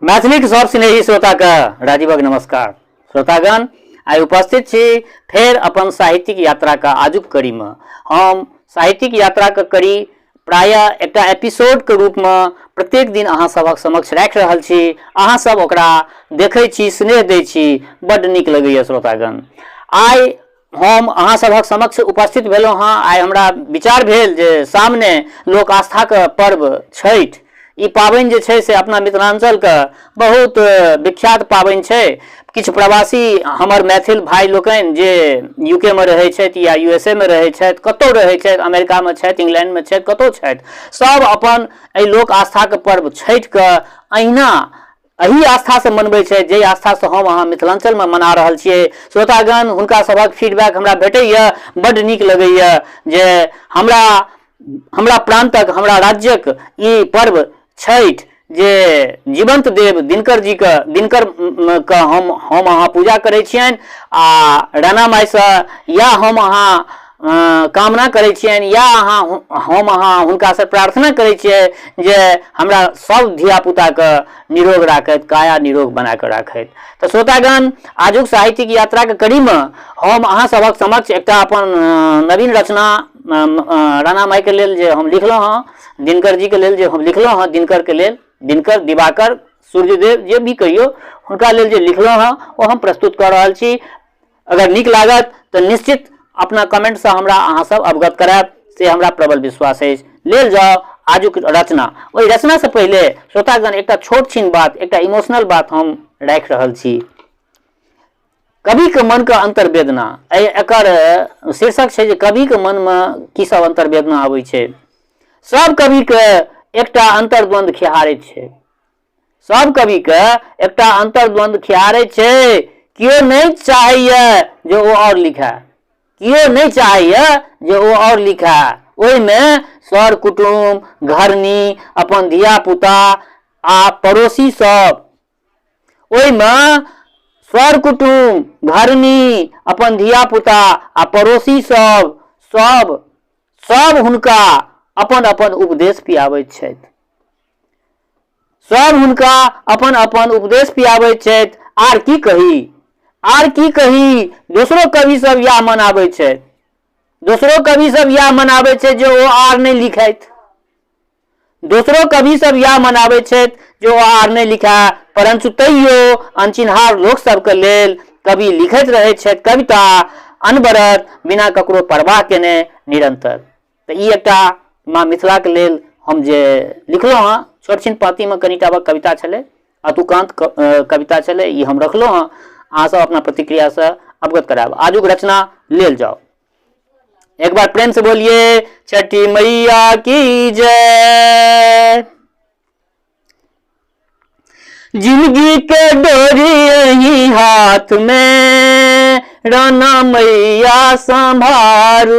मैथिली के सब स्नेही श्रोता का राजीवक नमस्कार। श्रोतागण आई उपस्थित छी फेर अपन साहित्यिक यात्रा का आजुक कड़ी में। हम साहित्यिक यात्रा का कड़ी प्रायः एक एपिसोड के रूप में प्रत्येक दिन अहाँ सबक समक्ष राखि रहल छी। अहाँ सब ओकरा देखै छी, स्नेह दै छी, बड़ नीक लगैया श्रोतागण। आई हम अहाँ सबक समक्ष उपस्थित भेलहुँ हाँ। आई हमरा विचार भेल जे सामने लोक आस्था के पर्व छठि, ई पाबनि जे छै से अपना मिथिलांचल के बहुत विख्यात पाबनि छै। किछु प्रवासी हमर मैथिल भाई लोकनि जे यूके में रहै छथि या यूएसए में रहै छथि, कतौ रहै छथि, अमेरिका में छथि, इंग्लैंड में छथि, कतौ छथि, सब अपन एहि लोक आस्था के पर्व छठि के अहिना एही आस्था से मनबै छै जे आस्था से हम अहाँ मिथिलांचल में मना रहल छियै। श्रोतागण हुनका सबक फीडबैक हमरा भेटैया, बड्ड नीक लगैया जे हमरा प्रांतक, हमरा राज्यक ई पर्व छठि जे जीवंत देव दिनकर जी के हम अहाँ पूजा करै छियनि आ राणा माई से या हम अहाँ कामना करै छियनि या हम अहाँ हुनका से प्रार्थना करै छियै जे हमरा सब धिया पुता के निरोग राखैत, काया निरोग बना के राखैत। तो श्रोतागण आजुक साहित्यिक यात्रा के कड़ी में हम अहाँ सबक समक्ष एकटा अपन नवीन रचना राणा माई के लेल जे हम लिखलहुँ हाँ, दिनकर जी के लेल जे हम लिखलहुँ हाँ, दिनकर के लेल, दिनकर दिवाकर सूर्यदेव जे भी कहियो, हुनका लेल जे लिखलहुँ हाँ वो हम प्रस्तुत कर रहल छी। अगर नीक लागत तो निश्चित अपना कमेंट से हमरा अहाँ सब अवगत करायब, से हमरा प्रबल विश्वास है। लेल जाओ आजुक रचना। ओहि रचना से पहले श्रोतागण एकटा छोट छीन बात, एकटा इमोशनल बात हम राखि रहल छी। कवि के मन के अंतर्वेदना, एकर शीर्षक छै जे कवि के मन में की सब अंतर्वेदना आबै छै। सब कवि के एकटा अंतर्द्वंद खिहारैत छै, सब कवि के एकटा अंतर्द्वंद खिहारैत छै। कियो नहीं चाहैया जे ओ और लिखै, कियो नहीं चाहैया जे ओ और लिखै। ओहि में सर कुटुम, घरनी, अपन धिया पुता आ पड़ोसी सब, ओहि में सर कुटुम, घरनी, अपन धिया पुता आ पड़ोसी सब सब सब हुनका अपन अपन उपदेश पियाबैत छथि, सब हुनका अपन अपन उपदेश पियाबैत छथि। आर की कही, आर की कही, दोसरो कवि सब या मनाबै छथि, दोसरो कवि सब या मनाबै छथि जे ओ आर नहीं लिखैत, दोसरो कवि सब या मनाबै छथि जे ओ आर नहीं लिखै। परंतु तैयो अनचिन्हार लोक सबके लेल कवि लिखैत रहै छथि कविता अनबरत, बिना ककरो परवाह केने निरंतर। तो ई एकटा माँ मिथिला के लेल हम जे लिखलहुँ हाँ, छोट छिन पाती में कनिटा कविता छलै, अतुकांत कविता छलै, ई हम रखलहुँ हाँ। अहाँ सब अपना प्रतिक्रिया से अवगत करायब। आजुक रचना लेल जाओ। एक बार प्रेम से बोलिए छठी मैया की जय। जिंदगी के डोरी यही हाथ में, राणा मैया संभारू।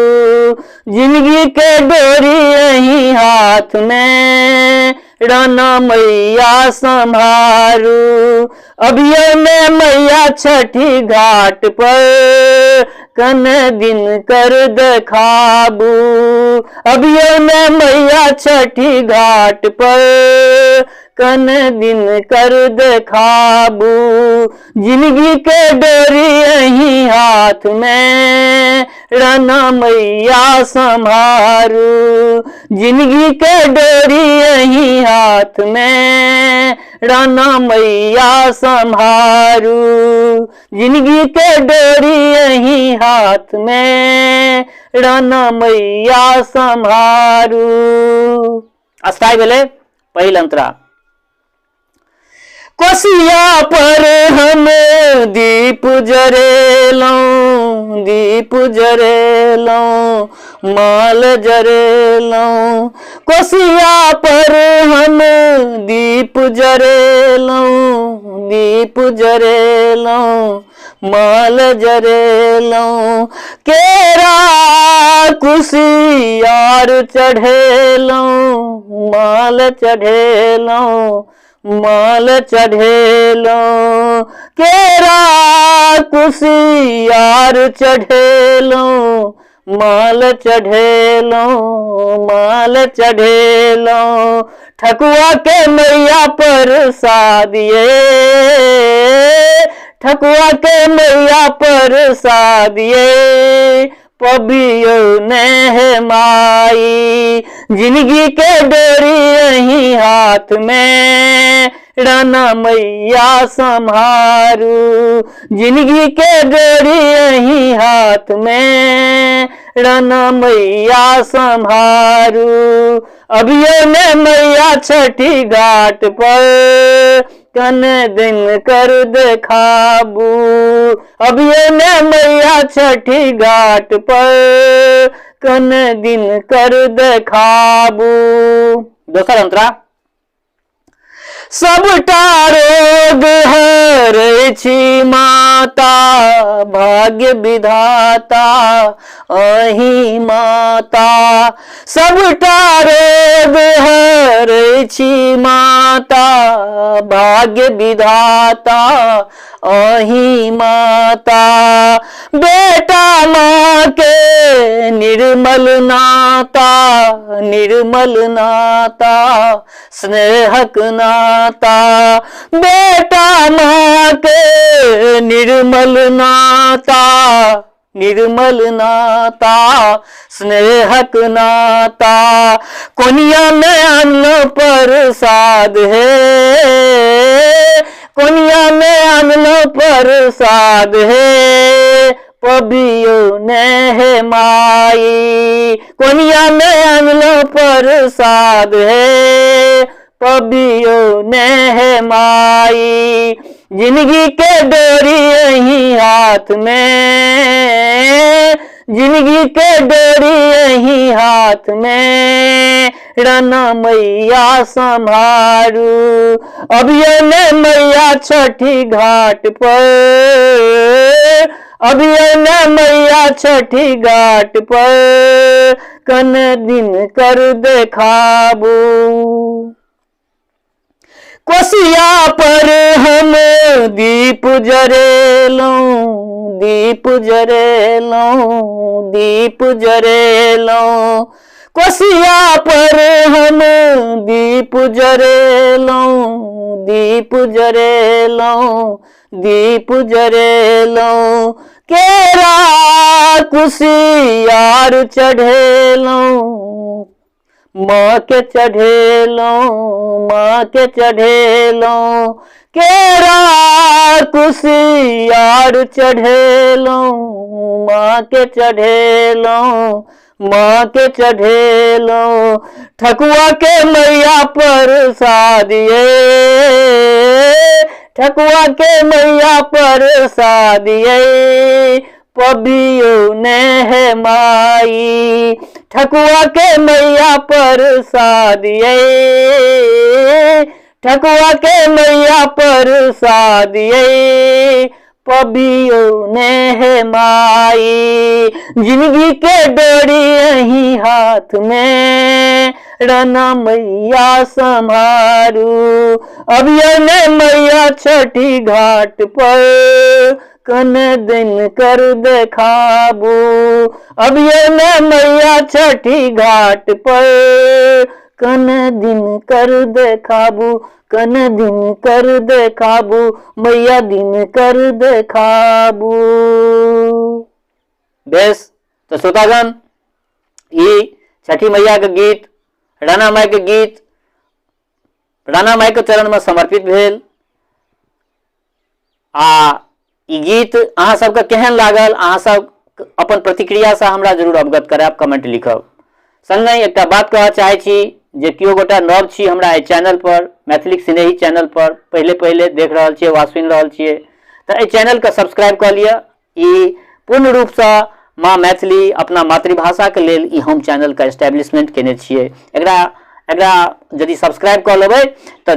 जिंदगी के डोरी यही हाथ में, राणा मैया संभारू। अभियो में मैया छठी घाट पर, कन दिन कर देखाबू। अभियो में मैया छठी घाट पर, कन दिन कर देखाबू। जिंदगी के डोरी यही हाथ में, राणा मैया संभारू। जिंदगी के डोरी यही हाथ में, राणा मैया संभारू। जिंदगी के डोरी यही हाथ में, राणा मैया संभारू। अस्थाई भेले पहिल अंतरा। कोसिया पर हम दीप जरेलौं, दीप जरेलौं, माल जरेलौं। कोसिया पर हम दीप जरेलौं, दीप जरेलौं, माल जरेलौं। केरा कुसियार चढ़ेलौं, माल चढ़ेलौं, माल चढ़ेलौं। केरा कुसियार चढ़ेलौं, माल चढ़ेलौं, माल चढ़ेलौं। ठकुआ के मैया प्रसाद ये, ठकुआ के मैया प्रसाद ये, पबियो ने है माई। जिंदगी के डोरी यही हाथ में, राना मैया संभारू। जिंदगी के डोरी यही हाथ में, राना मैया संभारू। अभियो ने मैया छठी घाट पर, कन दिन कर देखाबू। अभियो ने मैया छठी घाट पर, कन दिन कर देखाबू। दोसर अंतरा। सबटा रोग हरै छी माता, भाग्य विधाता अहि माता। सबटा रोग हरै छी माता, भाग्य विधाता अहि माता। बेटा माँ के निर्मल नाता, निर्मल नाता स्नेहक नाता। बेटा माँ के निर्मल नाता, निर्मल नाता स्नेहक नाता। कोनिया में अन्न प्रसाद है, कोनिया में अन्न प्रसाद है, पबियो ने है माई। कोनिया में अन्न प्रसाद है, पबियो ने है माई। जिंदगी के डोरी यही हाथ में, जिंदगी के डोरी यही हाथ में, राना मैया संभारू। अभियो ने मैया छठी घाट पर, अभियो ने मैया छठी घाट पर, कन दिन कर देखाबू। कोसिया पर हम दीप जरेलौं, दीप जरेलौं, दीप जरेलौं। कोसिया पर हम दीप जरेलौं, दीप जरेलौं, दीप जरेलौं। केरा कुसियार चढ़ेलौं, माँ के चढ़ेलौं, माँ के चढ़ेलौं। केरा कुसियार चढ़ेलौं, माँ के चढ़ेलौं, माँ के चढ़ेलौं। ठकुआ के मैया प्रसाद ये, ठकुआ के मैया प्रसाद ये, पबियो ने है माई। ठकुआ के मैया प्रसाद ये, ठकुआ के मैया प्रसाद ये, पबियो ने है माई। जिंदगी के डोरी यही हाथ में, राना मैया संभारू। अभियो ने मैया छठी घाट पर, कन दिन कर देखाबू। अभियो ने मैया छठी घाट पर, कन दिन कर देखाबू, कन दिन कर देखाबू, मैया दिन कर देखाबू। बेस तो श्रोतागण, ये छठी मैया के गीत, राना माई के गीत, राना माई के चरण में समर्पित भेल। ई गीत अहाँ सबके केहन लागल, अहाँ सब अपन प्रतिक्रिया से हमरा जरूर अवगत करायब, कमेंट लिखब। संगे एकटा बात कहऽ चाहै छी जे कियो गोटा नव छी हमरा एहि चैनल पर, मैथिली स्नेही चैनल पर पहले देख रहल छियै वा सुनि रहल छियै, तऽ एहि चैनल के सब्सक्राइब कऽ लिअ। ई पूर्ण रूप से माँ मैथिली अपना मातृभाषा के लेल ई हम चैनल के एस्टैब्लिशमेंट केने छियै। एकरा यदि सब्सक्राइब कऽ लेबै तऽ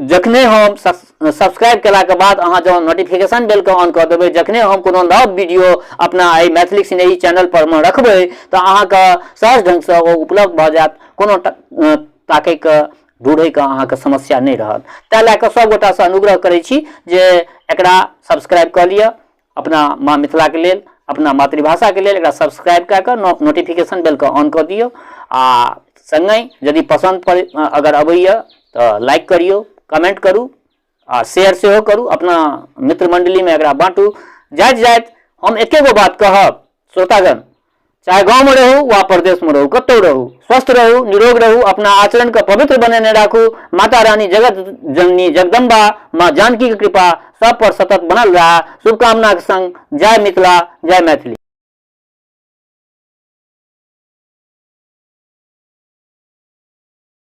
जखने हम सब्सक्राइब केला के बाद अहाँ जब नोटिफिकेशन बेल के ऑन कऽ देबै, जखने हम कोनो नव वीडियो अपना एहि मैथिली स्नेही चैनल पर में रखबै तऽ अहाँके सहज ढंग से ओ उपलब्ध भऽ जायत, कोनो ताकै के ढूंढै के अहाँके समस्या नहीं रहत। तैं लए कऽ सब गोटा से अनुग्रह करै छी जे एकरा सब्सक्राइब कऽ लिअ अपना माँ मिथिला के लेल, अपना मातृभाषा के लेल। एकरा सब्सक्राइब कऽ के नोटिफिकेशन बेल के ऑन कऽ दियौ आ संगै यदि पसंद अगर अबैया तो लाइक करियो, कमेंट करू आ शेयर सेहो करू, अपना मित्र मंडली में एकरा बांटू। जाइत जाइत हम एके गो बात कहब श्रोतागण, चाहे गांव में रहू वा प्रदेश में रहू, कतौ रहू, स्वस्थ रहू, निरोग रहू, अपना आचरण का पवित्र बनेने राखू। माता रानी जगत जननी जगदम्बा माँ जानकी की कृपा सब पर सतत बनल रहा। शुभकामना के संग जय मिथिला, जय मैथिली।